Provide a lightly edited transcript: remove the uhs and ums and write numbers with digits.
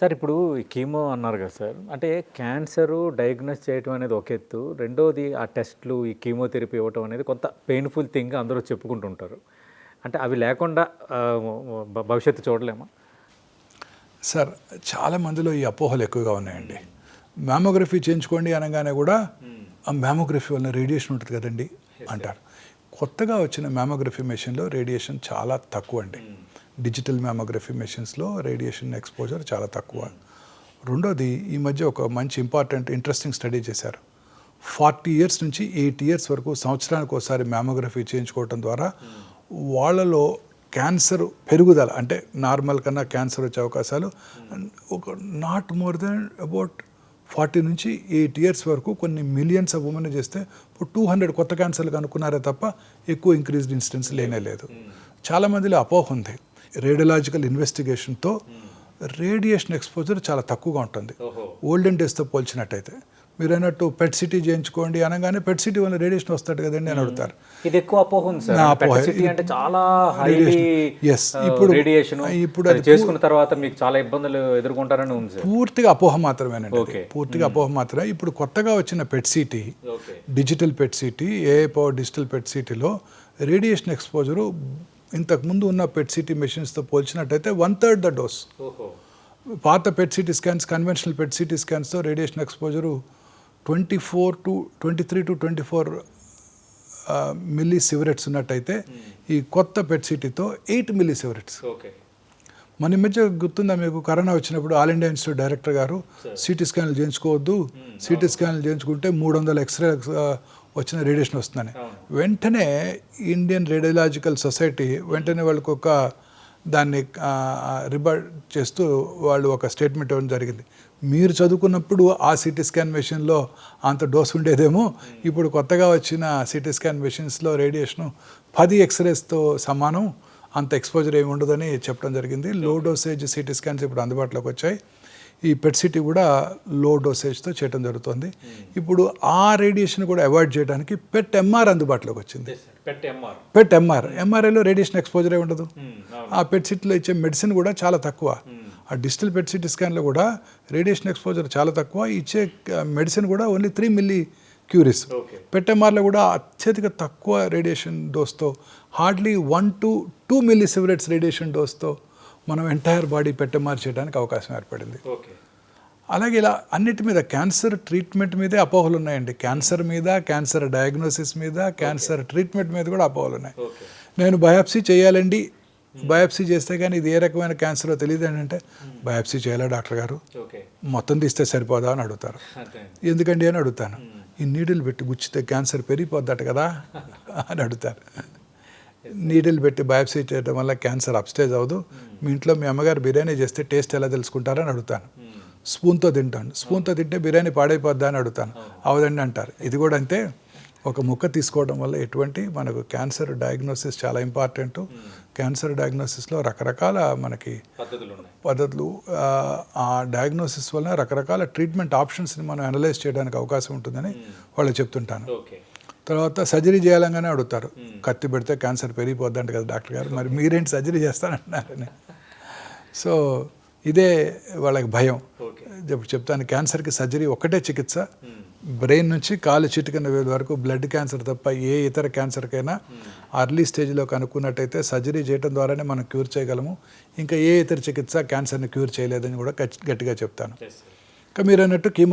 Sir ఇప్పుడు ఈ chemo అన్నారు కదా సార్, అంటే క్యాన్సరు డయాగ్నోస్ చేయటం అనేది ఒక ఎత్తు, రెండోది ఆ టెస్ట్లు, ఈ కీమోథెరపీ ఇవ్వటం అనేది కొంత పెయిన్ఫుల్ థింగ్ అందరూ చెప్పుకుంటుంటారు. అంటే అవి లేకుండా భవిష్యత్తు చూడలేమా? సార్ చాలా మందిలో ఈ అపోహలు ఎక్కువగా ఉన్నాయండి. మ్యామోగ్రఫీ చేయించుకోండి అనగానే కూడా ఆ మ్యామోగ్రఫీ వల్ల రేడియేషన్ ఉంటుంది కదండి అంటారు. కొత్తగా వచ్చిన మ్యామోగ్రఫీ మెషిన్లో రేడియేషన్ చాలా తక్కువ అండి. డిజిటల్ మ్యామోగ్రఫీ మెషిన్స్లో రేడియేషన్ ఎక్స్పోజర్ చాలా తక్కువ. రెండోది, ఈ మధ్య ఒక మంచి ఇంట్రెస్టింగ్ స్టడీ చేశారు. 40 years నుంచి 8 years వరకు సంవత్సరానికి ఒకసారి మ్యామోగ్రఫీ చేయించుకోవటం ద్వారా వాళ్ళలో క్యాన్సర్ పెరుగుదల, అంటే నార్మల్ కన్నా క్యాన్సర్ వచ్చే అవకాశాలు ఒక నాట్ మోర్ దెన్ అబౌట్ 40 నుంచి 8 years వరకు కొన్ని మిలియన్స్ ఆఫ్ ఉమెన్ చేస్తే ఇప్పుడు 200 కొత్త క్యాన్సర్లు కనుక్కున్నారే తప్ప ఎక్కువ ఇంక్రీజ్డ్ ఇన్సిడెన్స్ లేనే లేదు. చాలామందిలో అపోహ ఉంది, రేడియలాజికల్ ఇన్వెస్టిగేషన్తో రేడియేషన్ ఎక్స్పోజర్ చాలా తక్కువగా ఉంటుంది ఓల్డెన్ డేస్తో పోల్చినట్టయితే. మీరు అన్నట్టు పెట్ సిటీ చేయించుకోండి అనగానే పెట్ సిటీ వల్ల రేడియేషన్ వస్తాడు కదండి అని అడుగుతారు. ఇది ఎక్కువ అపోహ ఉంది సార్. పెట్ సిటీ అంటే చాలా ఇప్పుడు అది చేసుకున్న తర్వాత మీకు చాలా ఇబ్బందులు ఎదుర్కొంటారని ఉంది సార్. పూర్తిగా అపోహ మాత్రమేనండి, పూర్తిగా అపోహ మాత్రమే. ఇప్పుడు కొత్తగా వచ్చిన PET CT, digital PET CT, AI power digital PET సిటీలో రేడియేషన్ ఎక్స్పోజరు ఇంతకుముందు ఉన్న పెట్ సిటీ మెషిన్స్తో పోల్చినట్టయితే 1/3 ద డోస్. పాత PET CT scans, conventional PET CT స్కాన్స్తో radiation exposure 23 to 24 millisieverts ఉన్నట్టయితే ఈ కొత్త పెట్ సిటీతో 8 మిల్లీ సివరెట్స్. మన మధ్య గుర్తుందా మీకు, కరోనా వచ్చినప్పుడు ఆల్ ఇండియా ఇన్స్టిట్యూట్ డైరెక్టర్ గారు సిటీ స్కాన్లు చేయించుకోవద్దు, సిటీ స్కాన్లు చేయించుకుంటే 300 ఎక్స్రే వచ్చిన రేడియేషన్ వస్తుందని వెంటనే ఇండియన్ రేడియలాజికల్ సొసైటీ వెంటనే వాళ్ళకు ఒక దాన్ని రిబర్ట్ చేస్తూ వాళ్ళు ఒక స్టేట్మెంట్ ఇవ్వడం జరిగింది. మీరు చదువుకున్నప్పుడు ఆ సిటీ స్కాన్ మెషిన్లో అంత డోస్ ఉండేదేమో, ఇప్పుడు కొత్తగా వచ్చిన సిటీ స్కాన్ మెషిన్స్లో రేడియేషను 10 ఎక్స్రేస్తో సమానం, అంత ఎక్స్పోజర్ ఏమి ఉండదని చెప్పడం జరిగింది. లో డోసేజ్ సిటీ స్కాన్స్ ఇప్పుడు అందుబాటులోకి వచ్చాయి. ఈ పెట్ సిటీ కూడా లో డోసేజ్తో చేయడం జరుగుతుంది. ఇప్పుడు ఆ రేడియేషన్ కూడా అవాయిడ్ చేయడానికి పెట్ ఎంఆర్ అందుబాటులోకి వచ్చింది. పెట్ ఎంఆర్ఐలో రేడియేషన్ ఎక్స్పోజరే ఉండదు. ఆ పెట్ సిటీలో ఇచ్చే మెడిసిన్ కూడా చాలా తక్కువ. ఆ డిజిటల్ పెట్ సిటీ స్కాన్లో కూడా రేడియేషన్ ఎక్స్పోజర్ చాలా తక్కువ, ఇచ్చే మెడిసిన్ కూడా ఓన్లీ 3 మిల్లీ క్యూరీస్. పెట్ ఎంఆర్లో కూడా అత్యధిక తక్కువ రేడియేషన్ డోస్తో, hardly 1 to 2 millisieverts radiation డోస్తో మనం ఎంటైర్ బాడీ పెట్టెమార్ చేయడానికి అవకాశం ఏర్పడింది. అలాగే ఇలా అన్నిటి మీద, క్యాన్సర్ ట్రీట్మెంట్ మీదే అపోహలు ఉన్నాయండి. క్యాన్సర్ మీద, క్యాన్సర్ డయాగ్నోసిస్ మీద, క్యాన్సర్ ట్రీట్మెంట్ మీద కూడా అపోహలు ఉన్నాయి. నేను బయాప్సీ చేయాలండి, బయాప్సీ చేస్తే కానీ ఇది ఏ రకమైన క్యాన్సరో తెలియదు అని అంటే, బయాప్సీ చేయాలా డాక్టర్ గారు, మొత్తం తీస్తే సరిపోదా అని అడుగుతారు. ఎందుకండి అని అడుగుతాను. ఈ నీడిల్ పెట్టి గుచ్చితే క్యాన్సర్ పెరిగిపోద్దట కదా అని అడుగుతారు. నీడిల్ పెట్టి బయాప్సీ చేయడం వల్ల క్యాన్సర్ అప్స్టేజ్ అవ్వదు. మీ ఇంట్లో మీ అమ్మగారు బిర్యానీ చేస్తే టేస్ట్ ఎలా తెలుసుకుంటారని అడుగుతాను. స్పూన్తో తింటాను, స్పూన్తో తింటే బిర్యానీ పాడైపోద్దా అని అడుగుతాను. అవదండి అంటారు. ఇది కూడా అంతే, ఒక ముక్క తీసుకోవడం వల్ల ఎటువంటి మనకు క్యాన్సర్ డయాగ్నోసిస్ చాలా ఇంపార్టెంట్. క్యాన్సర్ డయాగ్నోసిస్లో రకరకాల మనకి పద్ధతులు, ఆ డయాగ్నోసిస్ వల్ల రకరకాల ట్రీట్మెంట్ ఆప్షన్స్ని మనం అనలైజ్ చేయడానికి అవకాశం ఉంటుందని వాళ్ళు చెప్తుంటాను. తర్వాత సర్జరీ చేయాలంగానే అడుగుతారు, కత్తి పెడితే క్యాన్సర్ పెరిగిపోద్దంట కదా డాక్టర్ గారు, మరి మీరేంటి సర్జరీ చేస్తానంటున్నారని. సో ఇదే వాళ్ళకి భయం. ఇప్పుడు చెప్తాను, క్యాన్సర్కి సర్జరీ ఒకటే చికిత్స. బ్రెయిన్ నుంచి కాలు చిటికిన వేలు వరకు బ్లడ్ క్యాన్సర్ తప్ప ఏ ఇతర క్యాన్సర్కైనా అర్లీ స్టేజ్లో కనుక్కున్నట్టయితే సర్జరీ చేయడం ద్వారానే మనం క్యూర్ చేయగలము. ఇంకా ఏ ఇతర చికిత్స క్యాన్సర్ని క్యూర్ చేయలేదని కూడా గట్టిగా చెప్తాను. ఇంకా మీరు అన్నట్టు కీమో